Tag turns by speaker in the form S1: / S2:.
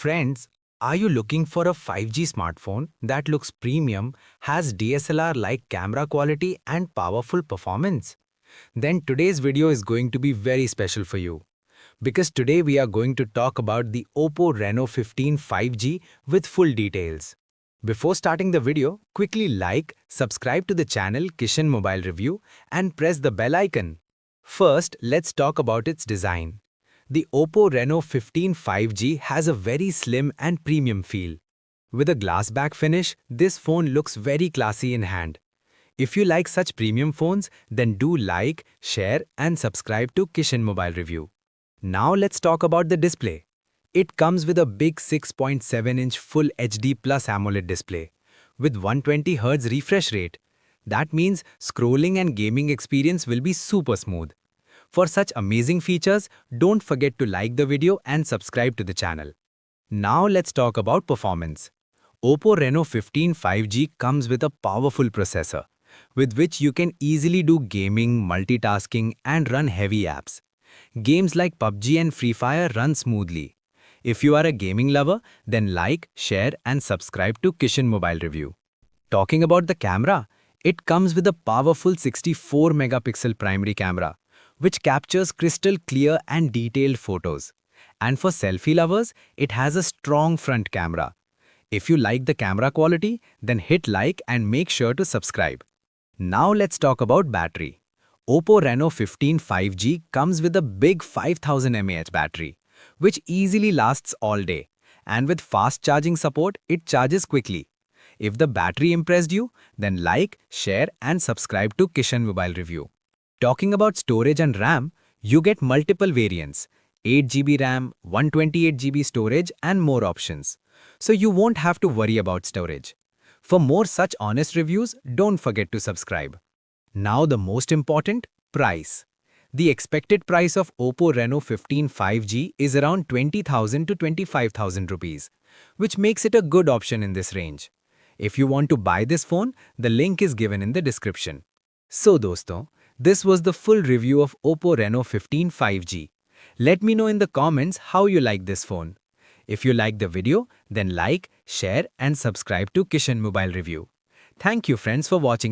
S1: Friends, are you looking for a 5G smartphone that looks premium, has DSLR-like camera quality and powerful performance? Then today's video is going to be very special for you. Because today we are going to talk about the Oppo Reno15 5G with full details. Before starting the video, quickly like, subscribe to the channel Kishan Mobile Review and press the bell icon. First, let's talk about its design. The Oppo Reno15 5G has a very slim and premium feel. With a glass back finish, this phone looks very classy in hand. If you like such premium phones, then do like, share and subscribe to Kishan Mobile Review. Now let's talk about the display. It comes with a big 6.7-inch Full HD Plus AMOLED display with 120Hz refresh rate. That means scrolling and gaming experience will be super smooth. For such amazing features, don't forget to like the video and subscribe to the channel. Now let's talk about performance. Oppo Reno15 5G comes with a powerful processor, with which you can easily do gaming, multitasking and run heavy apps. Games like PUBG and Free Fire run smoothly. If you are a gaming lover, then like, share and subscribe to Kishan Mobile Review. Talking about the camera, it comes with a powerful 64-megapixel primary camera, which captures crystal clear and detailed photos. And for selfie lovers, it has a strong front camera. If you like the camera quality, then hit like and make sure to subscribe. Now let's talk about battery. Oppo Reno15 5G comes with a big 5000 mAh battery, which easily lasts all day. And with fast charging support, it charges quickly. If the battery impressed you, then like, share and subscribe to Kishan Mobile Review. Talking about storage and RAM, you get multiple variants, 8GB RAM, 128GB storage and more options. So you won't have to worry about storage. For more such honest reviews, don't forget to subscribe. Now the most important, price. The expected price of Oppo Reno15 5G is around 20,000 to 25,000 rupees, which makes it a good option in this range. If you want to buy this phone, the link is given in the description. So dosto, this was the full review of Oppo Reno15 5G. Let me know in the comments how you like this phone. If you like the video, then like, share and subscribe to Kishan Mobile Review. Thank you friends for watching the